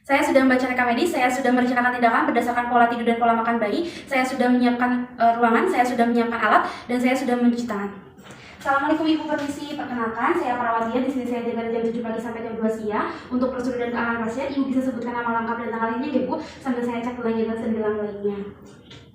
Saya sudah membaca rekam medis, saya sudah merencanakan tindakan berdasarkan pola tidur dan pola makan bayi, saya sudah menyiapkan ruangan, saya sudah menyiapkan alat, dan saya sudah mencuci tangan. Assalamualaikum Ibu, permisi, perkenalkan saya perawat dia. Di sini saya jaga jam 7 pagi sampai jam 2 siang. Untuk prosedur dan keamanan pasien, Ibu bisa sebutkan nama lengkap dan tanggal lahirnya ya Bu, sambil saya cek kelanjutan sendilang bayinya.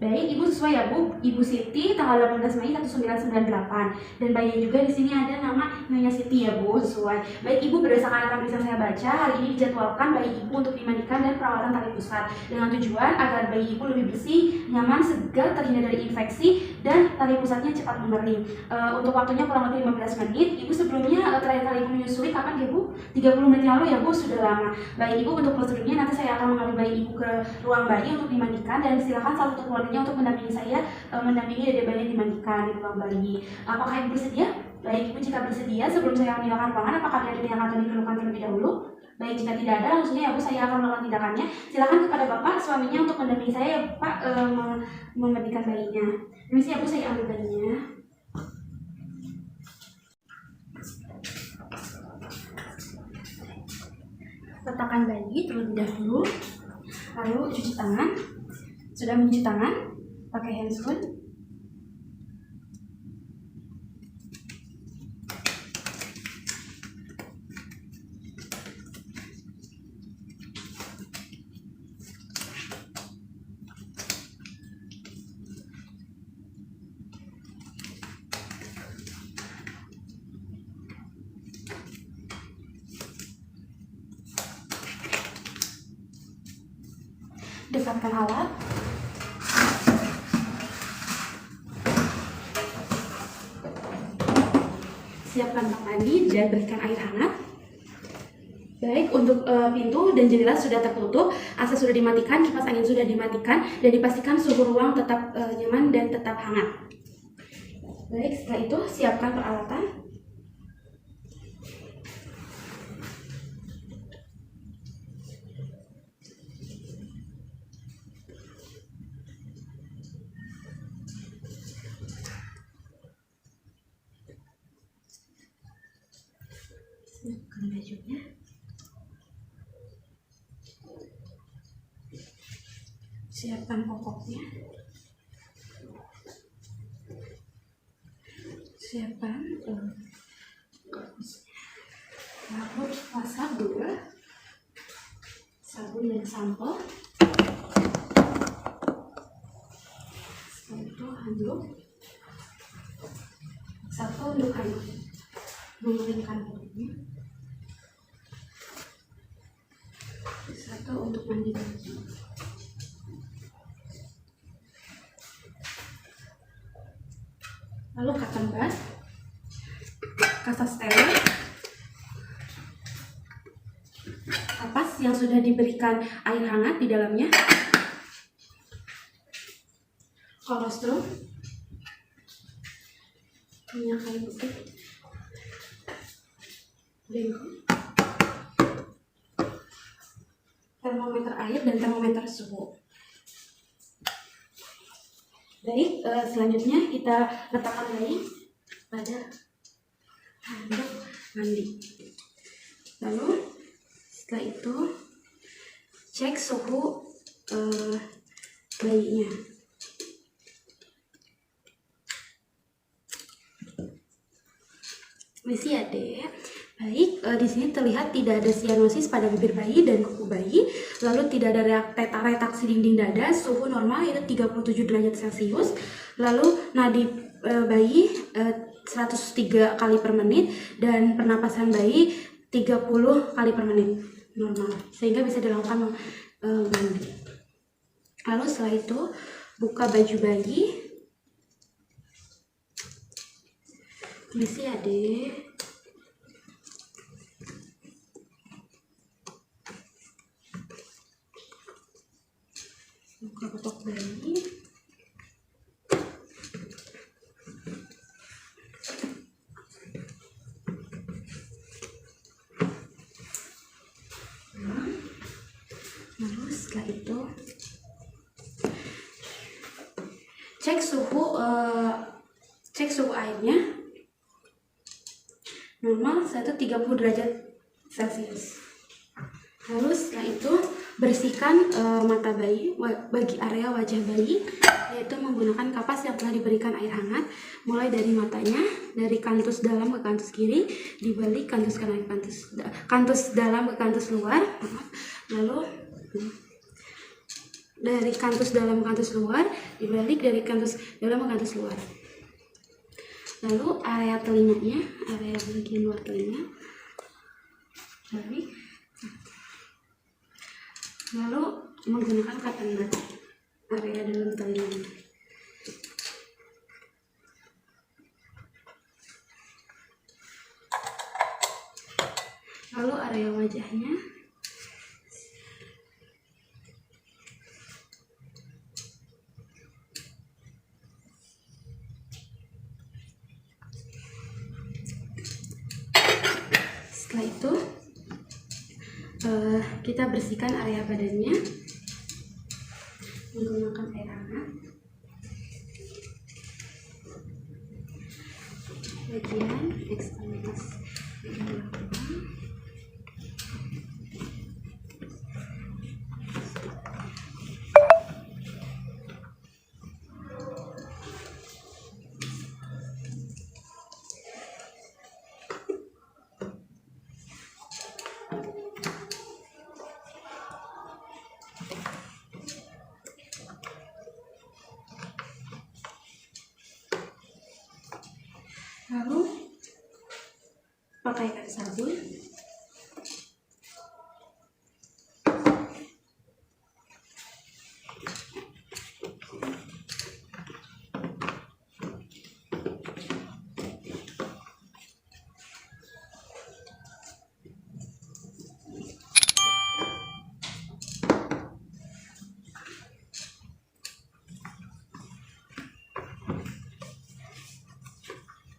Baik, Ibu sesuai ya Bu. Ibu Siti tanggal 18 Mei 1998. Dan bayinya juga di sini ada nama Nyonya Siti ya Bu, sesuai. Baik Ibu, berdasarkan rekam yang saya baca, hari ini dijadwalkan bayi Ibu untuk dimandikan dan perawatan tali pusat dengan tujuan agar bayi Ibu lebih bersih, nyaman, segar, terhindar dari infeksi, dan tali pusatnya cepat mengering. Untuk waktunya kurang lebih 15 menit. Ibu sebelumnya terakhir kali Ibu menyusui kapan ya Bu? 30 menit yang lalu ya Bu, sudah lama. Baik Ibu, untuk prosedurnya nanti saya akan mengambil bayi Ibu ke ruang bayi untuk dimandikan, dan silakan salah satu keluarganya untuk mendampingi saya, mendampingi dede bayi dimandikan di ruang bayi. Apakah Ibu bersedia? Baik Ibu, jika bersedia sebelum saya meninggalkan ruangan, apakah ada tindakan yang diperlukan terlebih dahulu? Baik, jika tidak ada, langsungnya ya Bu, saya akan melakukan tindakannya. Silakan kepada Bapak suaminya untuk mendampingi saya ya Pak, memandikan bayinya. Permisi ya Bu, saya ambil bayinya. Letakkan bayi terlebih dahulu, lalu cuci tangan. Sudah mencuci tangan, pakai handscoon. Dekatkan alat. Siapkan bak mandi dan berikan air hangat. Baik, untuk pintu dan jendela sudah tertutup, AC sudah dimatikan, kipas angin sudah dimatikan, dan dipastikan suhu ruang tetap nyaman dan tetap hangat. Baik, setelah itu siapkan peralatan. Siapkan bajunya. Siapkan popoknya. Siapkan lalu masak dulu, sabun dan sampo. Setelah itu handuk. Satu untuk handuk mengeringkan bajunya. Satu untuk mandi baju. Lalu cotton bud, kasa steril, kapas yang sudah diberikan air hangat di dalamnya, kolostrum, minyak kayu putih, bengkok, termometer air dan termometer suhu. Baik, selanjutnya kita letakkan bayi pada handuk mandi. Lalu setelah itu cek suhu bayinya. Misi ya Dek. Baik, di sini terlihat tidak ada sianosis pada bibir bayi dan kuku bayi, lalu tidak ada retraksi dinding dada, suhu normal yaitu 37 derajat Celcius, lalu nadi bayi 103 kali per menit, dan pernapasan bayi 30 kali per menit normal, sehingga bisa dilakukan mandi. Lalu setelah itu buka baju bayi. Misi ya Dek. Buka kotak bayi. Lalu setelah itu cek suhu airnya normal, 30 derajat Celcius. Lalu setelah itu bersihkan mata bayi, bagi area wajah bayi, yaitu menggunakan kapas yang telah diberikan air hangat, mulai dari matanya, dari kantus dalam ke kantus kiri, dibalik kantus kanan ke kantus dalam ke kantus luar, lalu dari kantus dalam ke kantus luar, dibalik dari kantus dalam ke kantus luar. Lalu area telinganya, area bagian luar telinga, balik. Lalu menggunakan cotton bud area dalam telinga. Lalu area wajahnya. Setelah itu kita bersihkan area badannya menggunakan air hangat, bagian ekstremitas bagian belakang, lalu pakaikan sabun.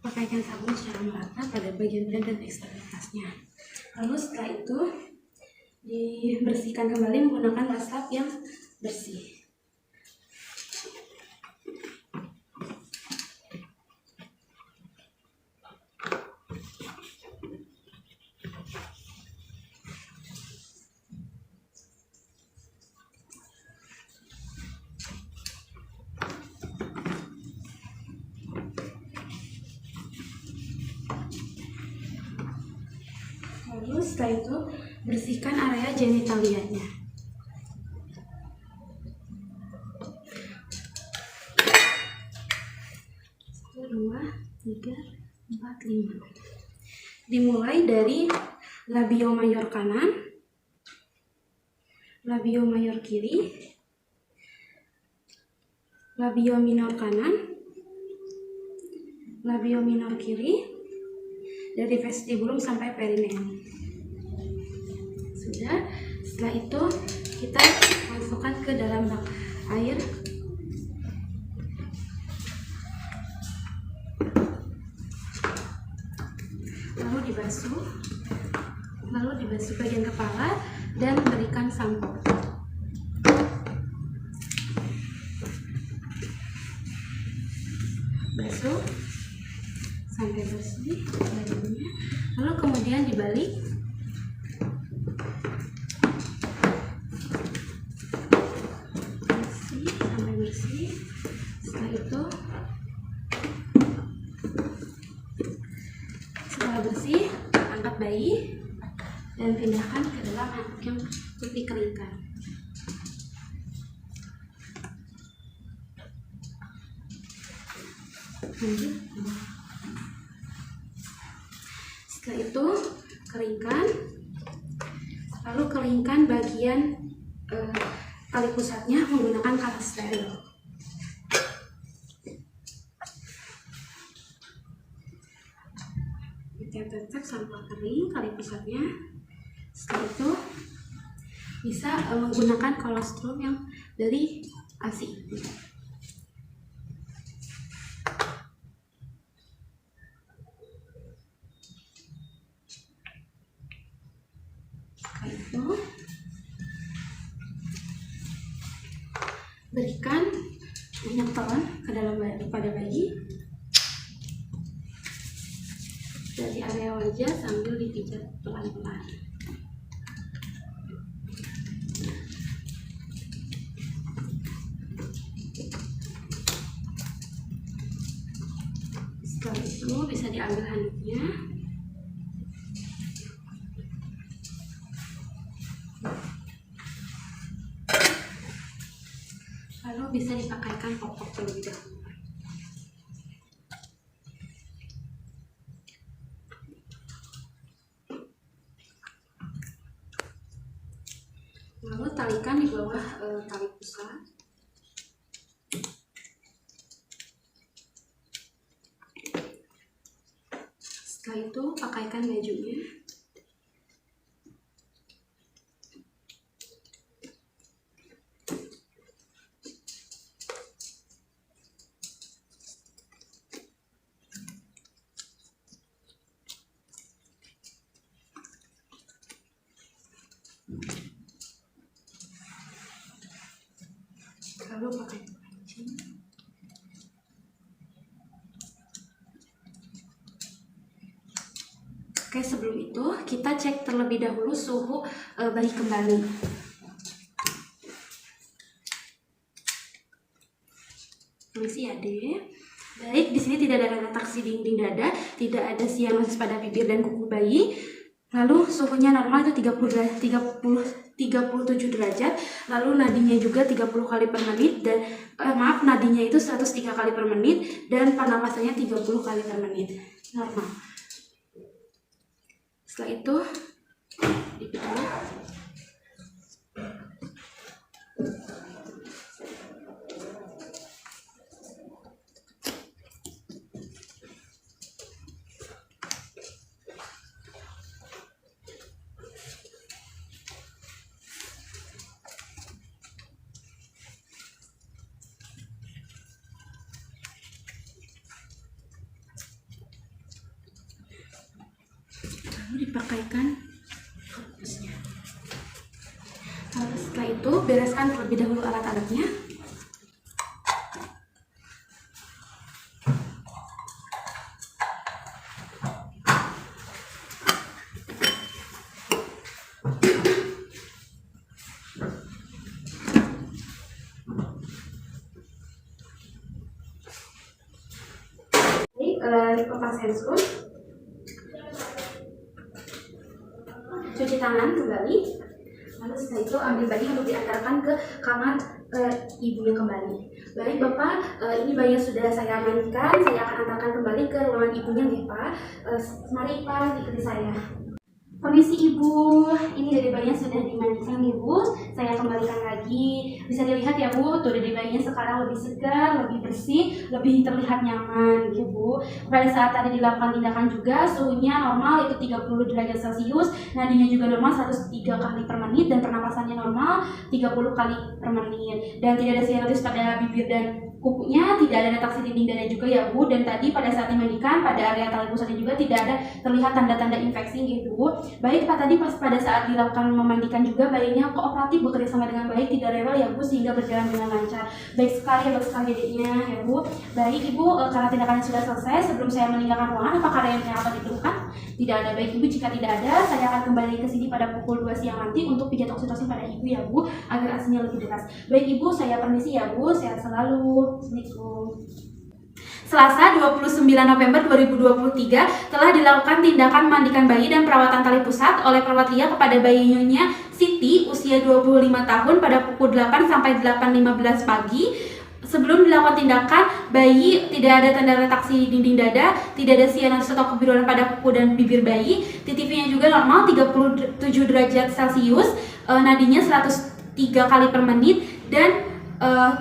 Pakaikan sabun secara merata pada bagian badan dan ekstremitasnya. Lalu setelah itu dibersihkan kembali menggunakan wastafel yang bersih. Lalu setelah itu bersihkan area genitalianya. Satu, dua, tiga, empat, lima. Dimulai dari labio mayor kanan, labio mayor kiri, labio minor kanan, labio minor kiri, dari vestibulum sampai perineum. Sudah, setelah itu kita masukkan ke dalam bak air. Lalu dibasuh bagian kepala dan berikan sampo. Basuh sampai bersih badannya, lalu kemudian dibalik. Bersih sampai bersih. Setelah itu, setelah bersih, angkat bayi dan pindahkan ke dalam handuk yang dikeringkan. Lanjut. Setelah itu keringkan, lalu keringkan bagian tali pusatnya menggunakan kapas steril. Ditetek sampai kering tali pusatnya. Setelah itu bisa menggunakan kolostrum yang dari ASI. Itu berikan minyak telan ke dalam pada bayi dari area wajah sambil dipijat pelan-pelan. Itu bisa diambil handuknya. Lalu bisa dipakaikan popok terlebih dahulu. Lalu talikan di bawah tali pusat. Setelah itu pakaikan bajunya. Lalu pakai kancing. Oke, sebelum itu kita cek terlebih dahulu suhu bayi kembali. Permisi ya, Dek. Baik, di sini tidak ada retraksi dinding dada, tidak ada sianosis pada bibir dan kuku bayi. Lalu suhunya normal itu 37 derajat. Lalu nadinya juga 30 kali per menit dan nadinya itu 103 kali per menit dan pernapasannya 30 kali per menit. Normal. Setelah itu dipijat. Dipakaikan fokusnya. Lalu setelah itu bereskan terlebih dahulu alat-alatnya. Lepas handphone. Cuci tangan kembali, lalu setelah itu ambil bayi untuk diantarkan ke kamar ibunya kembali. Baik Bapak, ini bayi sudah saya mandikan, saya akan antarkan kembali ke ruangan ibunya nih Pak. Mari Pak, ikuti saya. Permisi Ibu, ini dede bayinya sudah dimandikan Ibu. Saya kembalikan lagi. Bisa dilihat ya Bu, tuh dede bayinya sekarang lebih segar, lebih bersih, lebih terlihat nyaman ya Bu. Pada saat tadi dilakukan tindakan juga suhunya normal itu 30 derajat Celcius, nadinya juga normal 103 kali per menit dan pernapasannya normal 30 kali per menit. Dan tidak ada sianosis pada bibir dan kukunya, tidak ada retraksi dinding dada juga ya Bu. Dan tadi pada saat dimandikan pada area tali pusatnya juga tidak ada terlihat tanda-tanda infeksi gitu Bu. Baik Pak, tadi pada saat dilakukan memandikan juga bayinya kooperatif, bekerja sama dengan baik, tidak rewel ya Bu, sehingga berjalan dengan lancar. Baik sekali dedeknya ya Bu. Baik Ibu, karena tindakannya sudah selesai, sebelum saya meninggalkan ruangan, apakah ada yang akan diperlukan? Tidak ada. Baik Ibu, jika tidak ada, saya akan kembali ke sini pada pukul 2 siang nanti untuk pijat oksitosin pada Ibu ya Bu, agar asinya lebih deras. Baik Ibu, saya permisi ya Bu, sehat selalu. Assalamualaikum. Selasa 29 November 2023 telah dilakukan tindakan mandikan bayi dan perawatan tali pusat oleh perawat Lia kepada bayinya Siti usia 25 tahun pada pukul 8 sampai 8.15 pagi. Sebelum dilakukan tindakan, bayi tidak ada tanda retraksi dinding dada, tidak ada sianosis atau kebiruan pada kuku dan bibir bayi. TTV-nya juga normal 37 derajat Celcius, nadinya 103 kali per menit dan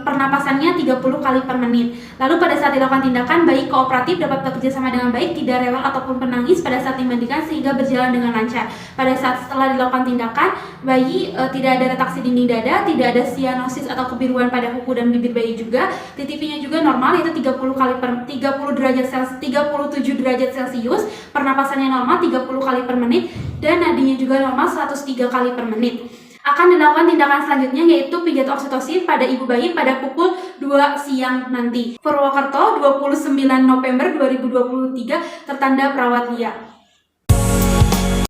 pernapasannya 30 kali per menit. Lalu pada saat dilakukan tindakan, bayi kooperatif, dapat bekerja sama dengan baik, tidak rewel ataupun menangis pada saat dimandikan sehingga berjalan dengan lancar. Pada saat setelah dilakukan tindakan, bayi tidak ada retraksi dinding dada, tidak ada sianosis atau kebiruan pada kuku dan bibir bayi juga. TTV-nya juga normal, yaitu 37 derajat Celcius, pernapasannya normal 30 kali per menit dan nadinya juga normal 103 kali per menit. Akan dilakukan tindakan selanjutnya yaitu pijat oksitosin pada ibu bayi pada pukul 2 siang nanti. Purwokerto 29 November 2023, tertanda perawat Lia.